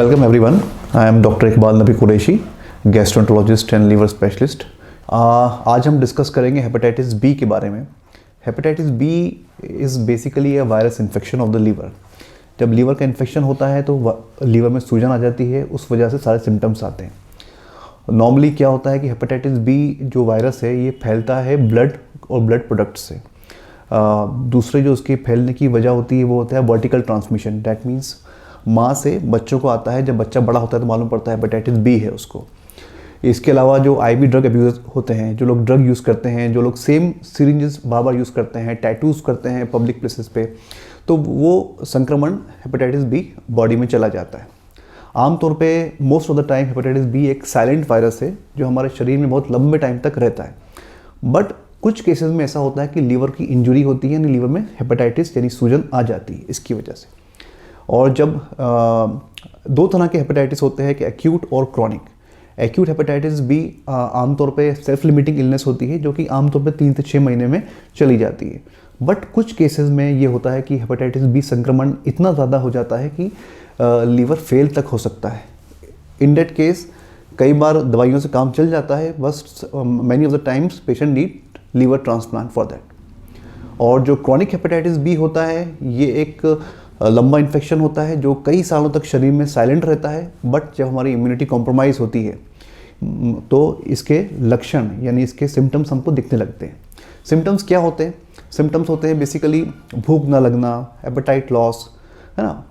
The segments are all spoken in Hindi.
Welcome everyone. I am Dr. Iqbal Nabi Qureshi, gastroenterologist and liver specialist. आज हम डिस्कस करेंगे हेपेटाइटिस बी के बारे में। Hepatitis B is basically a virus infection of the liver. जब लीवर का इन्फेक्शन होता है तो लीवर में सूजन आ जाती है, उस वजह से सारे सिम्टम्स आते हैं। नॉर्मली क्या होता है कि हेपेटाइटिस बी जो वायरस है ये फैलता है ब्लड और ब्लड प्रोडक्ट से। दूसरे जो उसके फैलने की वजह होती है वो होता है वर्टिकल ट्रांसमिशन। डैट मीन्स माँ से बच्चों को आता है, जब बच्चा बड़ा होता है तो मालूम पड़ता है हेपेटाइटिस बी है उसको। इसके अलावा जो आईवी ड्रग अब्यूज़ होते हैं, जो लोग ड्रग यूज़ करते हैं, जो लोग सेम सिरिंजेस बार बार यूज़ करते हैं, टैटूज़ करते हैं पब्लिक प्लेसेस पे, तो वो संक्रमण हेपेटाइटिस बी बॉडी में चला जाता है। आमतौर पे most of the time hepatitis B एक साइलेंट वायरस है जो हमारे शरीर में बहुत लंबे टाइम तक रहता है। बट कुछ केसेस में ऐसा होता है कि लीवर की इंजरी होती है, यानी लीवर में हेपेटाइटिस यानी सूजन आ जाती है इसकी वजह से। और जब दो तरह के हेपेटाइटिस होते हैं कि एक्यूट और क्रॉनिक। एक्यूट हेपेटाइटिस बी आमतौर पे सेल्फ लिमिटिंग इलनेस होती है जो कि आमतौर पे 3 से 6 महीने में चली जाती है। बट कुछ केसेस में ये होता है कि हेपेटाइटिस बी संक्रमण इतना ज़्यादा हो जाता है कि लीवर फेल तक हो सकता है। इन डेट केस कई बार दवाइयों से काम चल जाता है, बस many of the times patient need liver transplant for that. और जो क्रॉनिक हेपेटाइटिस बी होता है ये एक लंबा इन्फेक्शन होता है जो कई सालों तक शरीर में साइलेंट रहता है। बट जब हमारी इम्यूनिटी कॉम्प्रोमाइज़ होती है तो इसके लक्षण यानी इसके सिम्टम्स हमको दिखने लगते हैं। सिम्टम्स क्या होते हैं? सिम्टम्स होते हैं बेसिकली भूख ना लगना, एपेटाइट लॉस, है ना,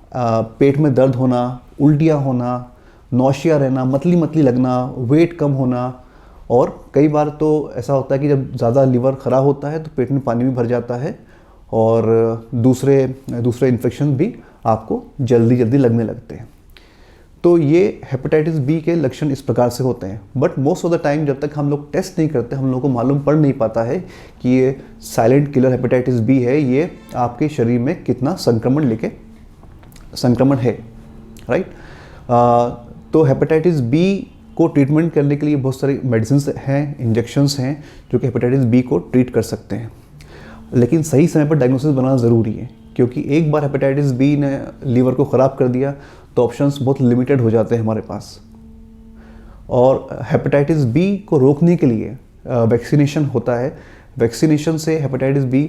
पेट में दर्द होना, उल्टियाँ होना, नौशिया रहना, मतली मतली लगना, वेट कम होना। और कई बार तो ऐसा होता है कि जब ज़्यादा लीवर ख़राब होता है तो पेट में पानी भी भर जाता है और दूसरे इन्फेक्शन भी आपको जल्दी जल्दी लगने लगते हैं। तो ये हेपेटाइटिस बी के लक्षण इस प्रकार से होते हैं। But most of the time जब तक हम लोग टेस्ट नहीं करते हम लोग को मालूम पड़ नहीं पाता है कि ये साइलेंट किलर हेपेटाइटिस बी है, ये आपके शरीर में कितना संक्रमण है, राइट। तो हेपेटाइटिस बी को ट्रीटमेंट करने के लिए बहुत सारी मेडिसिन हैं, इंजेक्शंस हैं जो कि हेपेटाइटिस बी को ट्रीट कर सकते हैं। लेकिन सही समय पर डायग्नोसिस बनाना ज़रूरी है, क्योंकि एक बार हेपेटाइटिस बी ने लीवर को ख़राब कर दिया तो ऑप्शंस बहुत लिमिटेड हो जाते हैं हमारे पास। और हेपेटाइटिस बी को रोकने के लिए वैक्सीनेशन होता है। वैक्सीनेशन से हेपेटाइटिस बी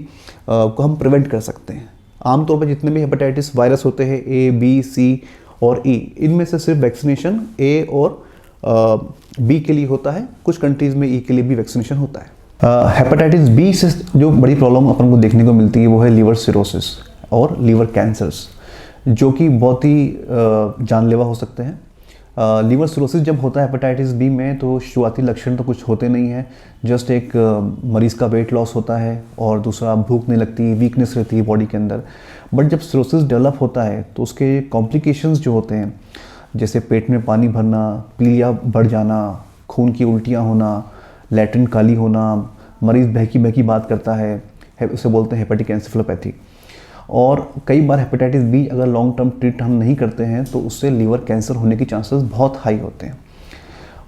को हम प्रिवेंट कर सकते हैं। आमतौर पर जितने भी हेपेटाइटिस वायरस होते हैं ए, बी, सी और ई, इनमें से सिर्फ वैक्सीनेशन ए और बी के लिए होता है। कुछ कंट्रीज़ में ई के लिए भी वैक्सीनेशन होता है। हेपेटाइटिस बी से जो बड़ी प्रॉब्लम अपन को देखने को मिलती है वो है लीवर सिरोसिस और लीवर कैंसर्स, जो कि बहुत ही जानलेवा हो सकते हैं। लीवर सिरोसिस जब होता है हेपेटाइटिस बी में तो शुरुआती लक्षण तो कुछ होते नहीं हैं। जस्ट एक मरीज़ का वेट लॉस होता है और दूसरा भूख नहीं लगती, वीकनेस रहती है बॉडी के अंदर। बट जब सिरोसिस डेवलप होता है तो उसके कॉम्प्लिकेशंस जो होते हैं, जैसे पेट में पानी भरना, पीलिया बढ़ जाना, खून की उल्टियाँ होना, लैट्रिन काली होना, मरीज़ बहकी बहकी बात करता है, उसे बोलते हैं हेपेटिक एन्सेफेलोपैथी। और कई बार हेपेटाइटिस बी अगर लॉन्ग टर्म ट्रीट हम नहीं करते हैं तो उससे लीवर कैंसर होने के चांसेस बहुत हाई होते हैं।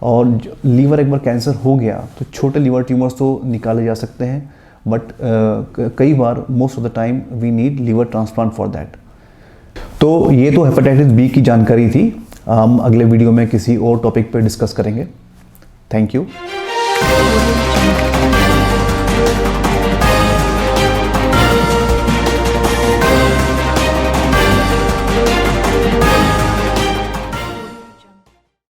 और लीवर एक बार कैंसर हो गया तो छोटे लीवर ट्यूमर्स तो निकाले जा सकते हैं, बट कई बार most of the time we need liver transplant for that. तो ये तो हेपेटाइटिस बी की जानकारी थी। हम अगले वीडियो में किसी और टॉपिक पर डिस्कस करेंगे। Thank you.